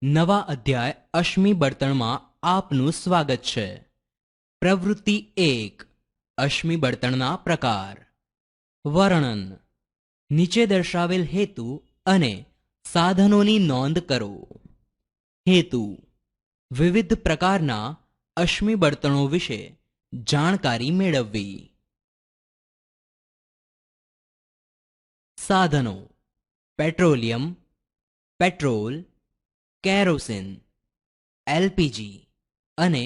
નવા અધ્યાય અશ્મિ બળતણમાં આપનું સ્વાગત છે. પ્રવૃત્તિ 1. અશ્મિ બળતણના પ્રકાર. વર્ણન. નીચે દર્શાવેલ હેતુ અને સાધનોની નોંધ કરો. હેતુ: વિવિધ પ્રકારના અશ્મિ બળતણો વિશે જાણકારી મેળવવી. સાધનો: પેટ્રોલિયમ, પેટ્રોલ, કેરોસીન, એલપીજી અને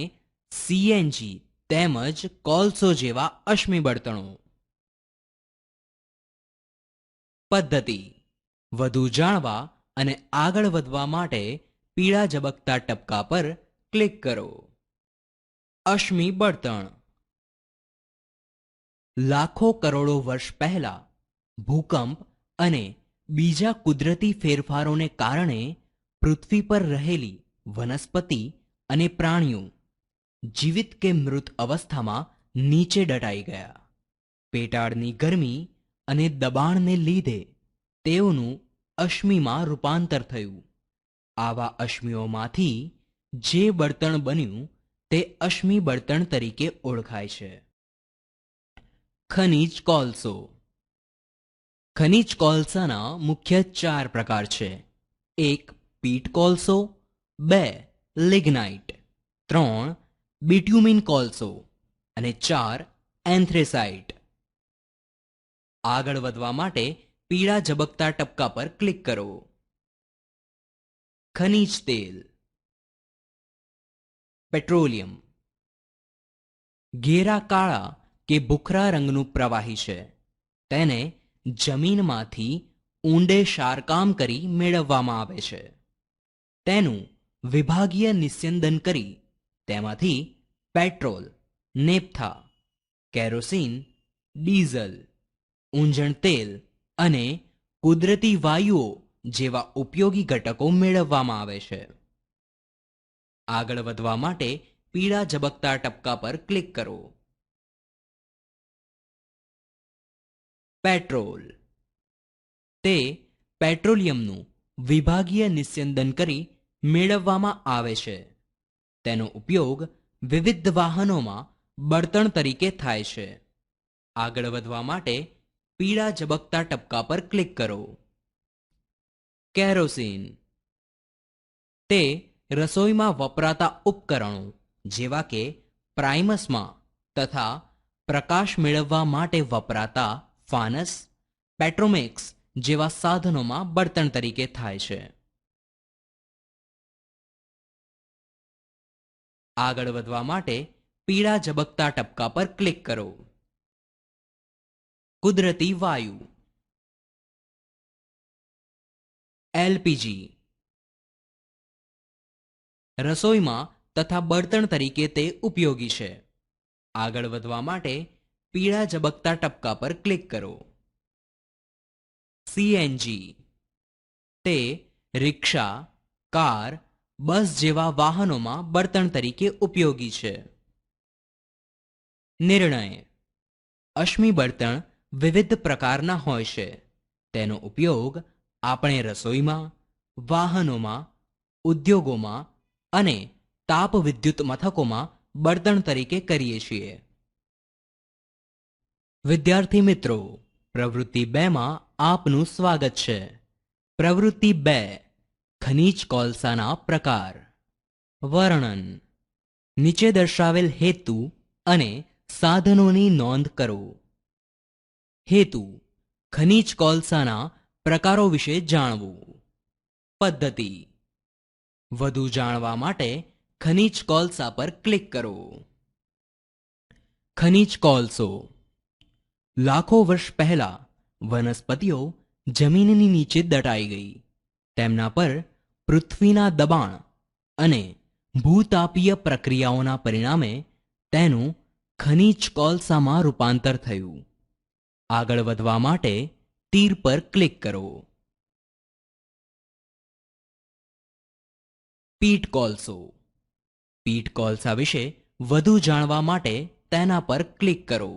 સીએનજી તેમજ કોલસો જેવા અશ્મિ બળતણો. પદ્ધતિ: વધુ જાણવા અને આગળ વધવા માટે પીળા ઝબકતા ટપકા પર ક્લિક કરો. અશ્મિ બળતણ. લાખો કરોડો વર્ષ પહેલા ભૂકંપ અને બીજા કુદરતી ફેરફારોને કારણે પૃથ્વી પર રહેલી વનસ્પતિ અને પ્રાણીઓ જીવિત કે મૃત અવસ્થામાં નીચે દટાઈ ગયા. પેટાળની ગરમી અને દબાણને લીધે તેઓનું અશ્મિમાં રૂપાંતર થયું. આવા અશ્મિઓમાંથી જે બળતણ બન્યું તે અશ્મિ બળતણ તરીકે ઓળખાય છે. ખનિજ કોલસો. ખનિજ કોલસાના મુખ્ય 4 પ્રકાર છે. 1. પીટ કોલસો, 2. લિગ્નાઇટ, 3. બિટ્યુમિન કોલસો અને 4. એન્થ્રેસાઇટ. આગળ વધવા માટે પીળા ઝબકતા ટપકા પર ક્લિક કરો. ખનિજ તેલ. પેટ્રોલિયમ ઘેરા કાળા કે ભૂખરા રંગનું પ્રવાહી છે. તેને જમીનમાંથી ઊંડે શારકામ કરી મેળવવામાં આવે છે. તેનું વિભાગીય નિસ્યંદન કરી તેમાંથી પેટ્રોલ, નેપ્થા, કેરોસીન, ડીઝલ, ઊંજણ તેલ અને કુદરતી વાયુઓ જેવા ઉપયોગી ઘટકો મેળવવામાં આવે છે. આગળ વધવા માટે પીળા ઝબકતા ટપકા પર ક્લિક કરો. પેટ્રોલ. તે પેટ્રોલિયમનું વિભાગીય નિસ્યંદન કરી મેળવવામાં આવે છે. તેનો ઉપયોગ વિવિધ વાહનોમાં બળતણ તરીકે થાય છે. આગળ વધવા માટે પીળા ઝબકતા ટપકા પર ક્લિક કરો. કેરોસીન. તે રસોઈમાં વપરાતા ઉપકરણો જેવા કે પ્રાઇમસમાં તથા પ્રકાશ મેળવવા માટે વપરાતા ફાનસ, પેટ્રોમેક્સ જેવા સાધનોમાં બળતણ તરીકે થાય છે. આગળ વધવા માટે પીળા ઝબકતા ટપકા પર ક્લિક કરો. કુદરતી વાયુ. એલપીજી. રસોઈમાં તથા બળતણ તરીકે તે ઉપયોગી છે. આગળ વધવા માટે પીળા ઝબકતા ટપકા પર ક્લિક કરો. સીએનજી. તે રિક્ષા, કાર, બસ જેવા વાહનોમાં બળતણ તરીકે ઉપયોગી છે. નિર્ણય. અશ્મિ બળતણ વિવિધ પ્રકારના હોય છે. તેનો ઉપયોગ આપણે રસોઈમાં, વાહનોમાં, ઉદ્યોગોમાં અને તાપ વિદ્યુત મથકોમાં બળતણ તરીકે કરીએ છીએ. વિદ્યાર્થી મિત્રો, પ્રવૃત્તિ 2માં આપનું સ્વાગત છે. પ્રવૃત્તિ 2. ખનિજ કોલસાના પ્રકાર. વર્ણન. નીચે દર્શાવેલ હેતુ અને સાધનોની નોંધ કરો. હેતુ: ખનિજ કોલસાના પ્રકારો વિશે જાણવું. પદ્ધતિ: વધુ જાણવા માટે ખનિજ કોલસા પર ક્લિક કરો. ખનિજ કોલસો. લાખો વર્ષ પહેલા વનસ્પતિઓ જમીનની નીચે દટાઈ ગઈ. તેમના પર પૃથ્વીના દબાણ અને ભૂતાપીય પ્રક્રિયાઓના પરિણામે તેનું ખનિજ કોલસામાં રૂપાંતર થયું. આગળ વધવા માટે તીર પર ક્લિક કરો. પીટ કોલસો. પીટ કોલસા વિશે વધુ જાણવા માટે તેના પર ક્લિક કરો.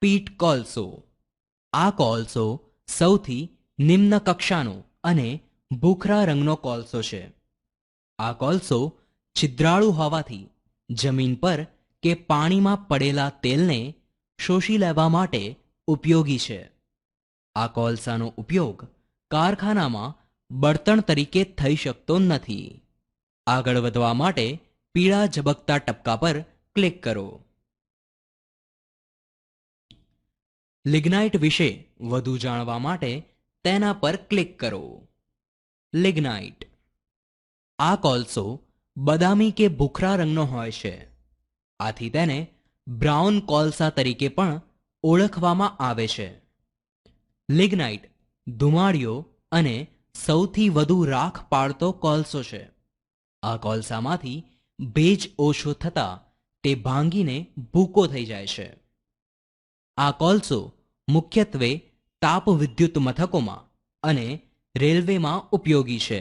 પીટ કોલસો. આ કોલસો સૌથી નિમ્ન કક્ષાનો અને ભૂખરા રંગનો કોલસો છે. આ કોલસો છિદ્રાળુ હોવાથી જમીન પર કે પાણીમાં પડેલા તેલને શોષી લેવા માટે ઉપયોગી છે. આ કોલસાનો ઉપયોગ કારખાનામાં બળતણ તરીકે થઈ શકતો નથી. આગળ વધવા માટે પીળા ઝબકતા ટપકા પર ક્લિક કરો. લિગ્નાઇટ વિશે વધુ જાણવા માટે તેના પર ક્લિક કરો. લિગ્નાઇટ. આ કોલસો બદામી કે ભૂખરા રંગનો હોય છે. આથી તેને બ્રાઉન કોલસા તરીકે પણ ઓળખવામાં આવે છે. લિગ્નાઇટ ધુમાડિયો અને સૌથી વધુ રાખ પાડતો કોલસો છે. આ કોલસામાંથી ભેજ ઓછો થતાં તે ભાંગીને ભૂકો થઈ જાય છે. આ કોલસો મુખ્યત્વે તાપ વિદ્યુત મથકોમાં અને રેલવેમાં ઉપયોગી છે.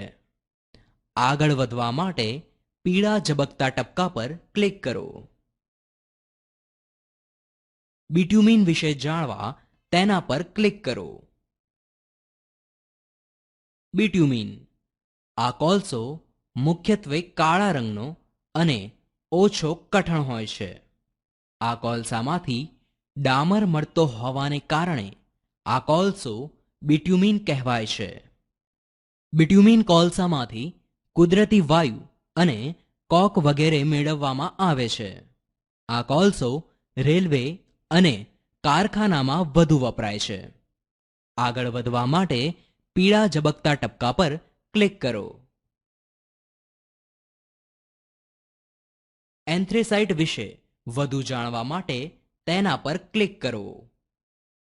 આગળ વધવા માટે પીળા ઝબકતા ટપકા પર ક્લિક કરો. બિટ્યુમિન વિશે જાણવા તેના પર ક્લિક કરો. બિટ્યુમિન. આ કોલસો મુખ્યત્વે કાળા રંગનો અને ઓછો કઠણ હોય છે. આ કોલસામાંથી ડામર મળતો હોવાને કારણે આ કોલસો બિટ્યુમિન કહેવાય છે. બિટ્યુમિન કોલસામાંથી કુદરતી વાયુ અને કોક વગેરે મેળવવામાં આવે છે. આ કોલસો રેલવે અને કારખાનામાં વધુ વપરાય છે. આગળ વધવા માટે પીળા ઝબકતા ટપકા પર ક્લિક કરો. એન્થ્રેસાઇટ વિશે વધુ જાણવા માટે તેના પર ક્લિક કરો.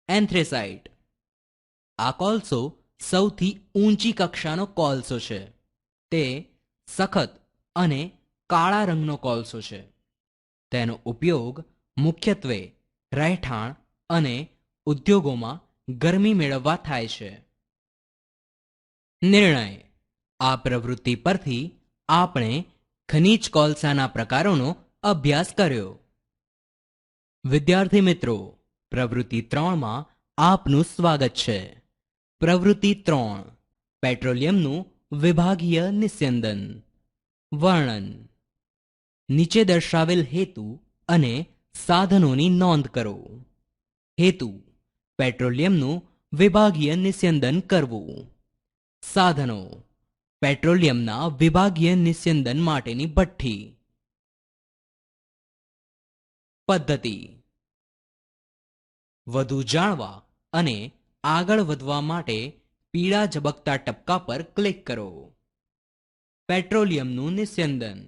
એન્થ્રેસાઇટ. આ કોલસો સૌથી ઊંચી કક્ષાનો કોલસો છે. તે સખત અને કાળા રંગનો કોલસો છે. તેનો ઉપયોગ મુખ્યત્વે રહેઠાણ અને ઉદ્યોગોમાં ગરમી મેળવવા થાય છે. નિર્ણય. આ પ્રવૃત્તિ પરથી આપણે ખનિજ કોલસાના પ્રકારોનો અભ્યાસ કર્યો. વિદ્યાર્થી મિત્રો, પ્રવૃત્તિ 3માં આપનું સ્વાગત છે. પ્રવૃત્તિ 3. પેટ્રોલિયમનું વિભાગીય નિસ્યંદન. વર્ણન. નીચે દર્શાવેલ હેતુ અને સાધનોની નોંધ કરો. હેતુ: પેટ્રોલિયમનું વિભાગીય નિસ્યંદન કરવું. સાધનો: પેટ્રોલિયમના વિભાગીય નિસ્યંદન માટેની ભઠ્ઠી. પદ્ધતિ. વધુ જાણવા અને આગળ વધવા માટે પીળા ઝબકતા ટપકા પર ક્લિક કરો. પેટ્રોલિયમનું નિસ્યંદન.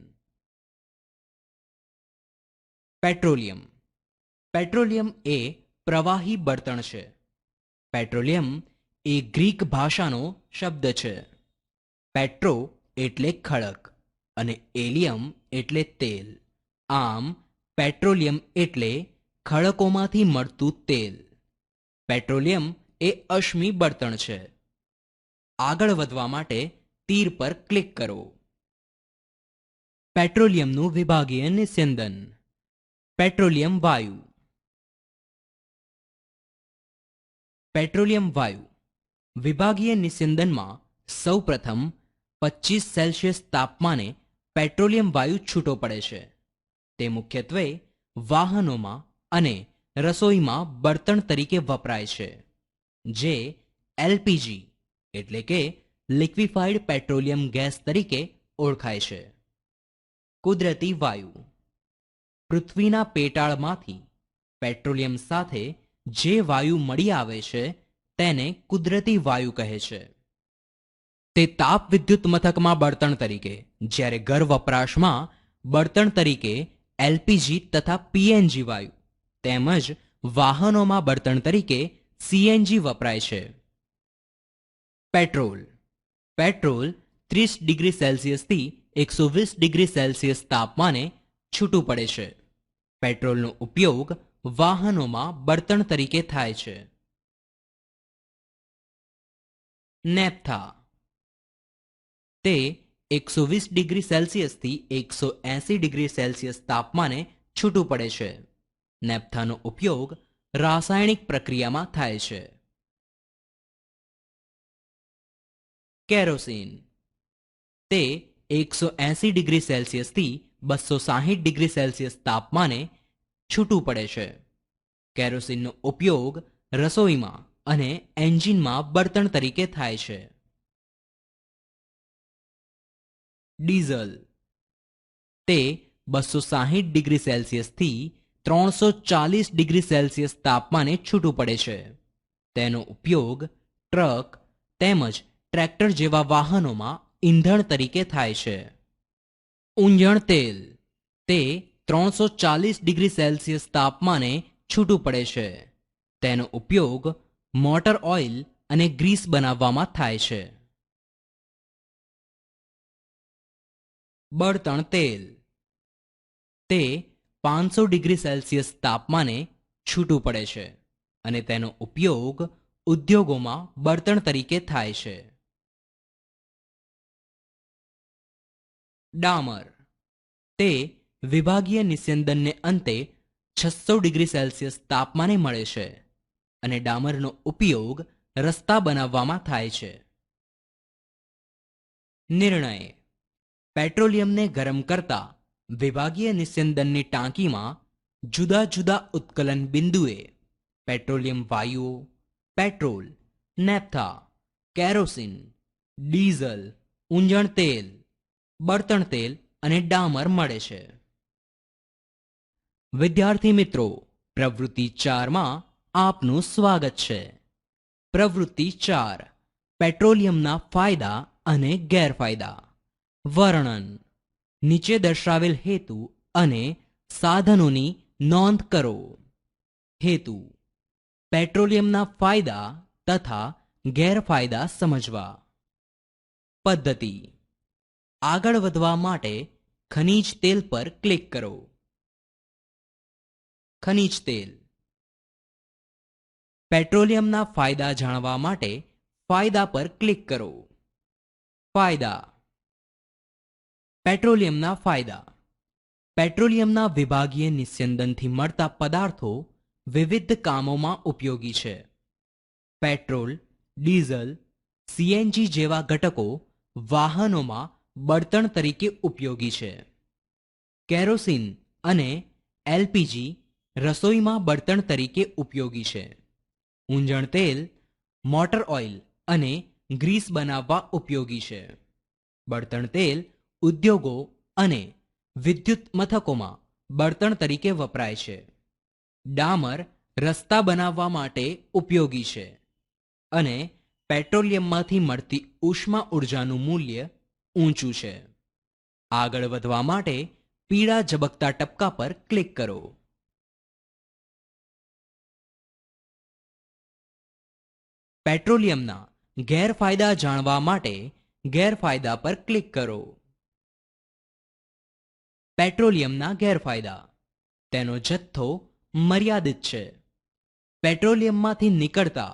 પેટ્રોલિયમ. પેટ્રોલિયમ એ પ્રવાહી બળતણ છે. પેટ્રોલિયમ એ ગ્રીક ભાષાનો શબ્દ છે. પેટ્રો એટલે ખડક અને એલિયમ એટલે તેલ. આમ પેટ્રોલિયમ એટલે ખડકોમાંથી મળતું તેલ. પેટ્રોલિયમ એ અશ્મિ બળતણ છે. આગળ વધવા માટે તીર પર ક્લિક કરો. પેટ્રોલિયમનું વિભાગીય નિસ્યંદન. પેટ્રોલિયમ વાયુ. પેટ્રોલિયમ વાયુ વિભાગીય નિસ્યંદનમાં સૌપ્રથમ 25 સેલ્સિયસ તાપમાને પેટ્રોલિયમ વાયુ છૂટો પડે છે. તે મુખ્યત્વે વાહનોમાં અને રસોઈમાં બળતણ તરીકે વપરાય છે, જે એલપીજી એટલે કે લિક્વિફાઈડ પેટ્રોલિયમ ગેસ તરીકે ઓળખાય છે. કુદરતી વાયુ. પૃથ્વીના પેટાળમાંથી પેટ્રોલિયમ સાથે જે વાયુ મળી આવે છે તેને કુદરતી વાયુ કહે છે. તે તાપ વિદ્યુત મથકમાં બળતણ તરીકે, જ્યારે ઘર વપરાશમાં બળતણ તરીકે એલપીજી તથા પીએનજી વાયુ તેમજ વાહનોમાં બળતણ તરીકે સીએનજી વપરાય છે. પેટ્રોલ. પેટ્રોલ 30 ડિગ્રી સેલ્સિયસથી 120 ડિગ્રી સેલ્સિયસ તાપમાને છૂટું પડે છે. પેટ્રોલનો ઉપયોગ વાહનોમાં બળતણ તરીકે થાય છે. નેપ્થા. તે 120 ડિગ્રી સેલ્સિયસથી 180 ડિગ્રી સેલ્સિયસ તાપમાને છૂટું પડે છે. નેપ્થાનો ઉપયોગ રાસાયણિક પ્રક્રિયામાં થાય છે. કેરોસીન તે 180 ડિગ્રી સેલ્સિયસથી 260 ડિગ્રી સેલ્સિયસ તાપમાને છૂટું પડે છે. કેરોસીનનો ઉપયોગ રસોઈમાં અને એન્જિનમાં બળતણ તરીકે થાય છે. ડીઝલ તે 260 ડિગ્રી સેલ્સિયસથી 340 ડિગ્રી સેલ્સિયસ તાપમાને છૂટું પડે છે. તેનો ઉપયોગ ટ્રક તેમજ ટ્રેક્ટર જેવા વાહનોમાં ઈંધણ તરીકે થાય છે. ઊંજણ તેલ તે 340 ડિગ્રી સેલ્સિયસ તાપમાને છૂટું પડે છે. તેનો ઉપયોગ મોટર ઓઇલ અને ગ્રીસ બનાવવામાં થાય છે. બળતણ તેલ તે 500 ડિગ્રી સેલ્સિયસ તાપમાને છૂટું પડે છે અને તેનો ઉપયોગ ઉદ્યોગોમાં બળતણ તરીકે થાય છે. ડામર તે વિભાગીય નિસ્યંદનને અંતે 600 ડિગ્રી સેલ્સિયસ તાપમાને મળે છે અને ડામરનો ઉપયોગ રસ્તા બનાવવામાં થાય છે. નિર્ણય પેટ્રોલિયમને ગરમ કરતા વિભાગીય નિસ્યંદનની ટાંકીમાં જુદા જુદા ઉત્કલન બિંદુએ પેટ્રોલિયમ વાયુઓ, પેટ્રોલ, નેપ્થા, કેરોસીન, ડીઝલ, ઊંજણ તેલ, બળતણ તેલ અને ડામર મળે છે. વિદ્યાર્થી મિત્રો, પ્રવૃત્તિ 4માં આપનું સ્વાગત છે. પ્રવૃત્તિ 4 પેટ્રોલિયમના ફાયદા અને ગેરફાયદા. વર્ણન. નીચે દર્શાવેલ હેતુ અને સાધનોની નોંધ કરો. હેતુ: પેટ્રોલિયમના ફાયદા તથા ગેરફાયદા સમજવા. પદ્ધતિ: આગળ વધવા માટે ખનિજ તેલ પર ક્લિક કરો. ખનિજ તેલ. પેટ્રોલિયમના ફાયદા જાણવા માટે ફાયદા પર ક્લિક કરો. ફાયદા. પેટ્રોલિયમના ફાયદા. પેટ્રોલિયમના વિભાગીય નિસ્યંદનથી મળતા પદાર્થો વિવિધ કામોમાં ઉપયોગી છે. પેટ્રોલ, ડીઝલ, સીએનજી જેવા ઘટકો વાહનોમાં બળતણ તરીકે ઉપયોગી છે. કેરોસીન અને એલપીજી રસોઈમાં બળતણ તરીકે ઉપયોગી છે. ઊંજણ તેલ મોટર ઓઇલ અને ગ્રીસ બનાવવા ઉપયોગી છે. બળતણ તેલ ઉદ્યોગો અને વિદ્યુત મથકોમાં બળતણ તરીકે વપરાય છે. ડામર રસ્તા બનાવવા માટે ઉપયોગી છે અને પેટ્રોલિયમમાંથી મળતી ઉષ્મા ઉર્જાનું મૂલ્ય ઊંચું છે. આગળ વધવા માટે પીળા ઝબકતા ટપકા પર ક્લિક કરો. પેટ્રોલિયમના ગેરફાયદા જાણવા માટે ગેરફાયદા પર ક્લિક કરો. પેટ્રોલિયમના ગેરફાયદા. તેનો જથ્થો મર્યાદિત છે. પેટ્રોલિયમમાંથી નીકળતા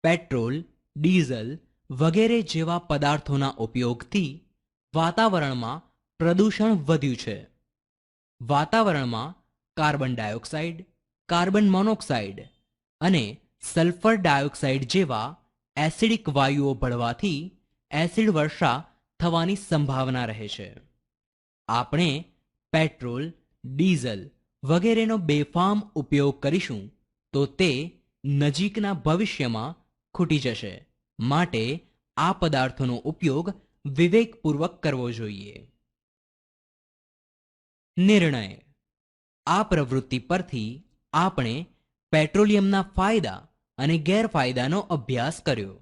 પેટ્રોલ, ડીઝલ વગેરે જેવા પદાર્થોના ઉપયોગથી વાતાવરણમાં પ્રદૂષણ વધ્યું છે. વાતાવરણમાં કાર્બન ડાયોક્સાઇડ, કાર્બન મોનોક્સાઇડ અને સલ્ફર ડાયોક્સાઇડ જેવા એસિડિક વાયુઓ ભળવાથી એસિડ વર્ષા થવાની સંભાવના રહે છે. આપણે પેટ્રોલ, ડીઝલ વગેરેનો બેફામ ઉપયોગ કરીશું તો તે નજીકના ભવિષ્યમાં ખૂટી જશે. માટે આ પદાર્થોનો ઉપયોગ વિવેકપૂર્વક કરવો જોઈએ. નિર્ણય. આ પ્રવૃત્તિ પરથી આપણે પેટ્રોલિયમના ફાયદા અને ગેરફાયદાનો અભ્યાસ કર્યો.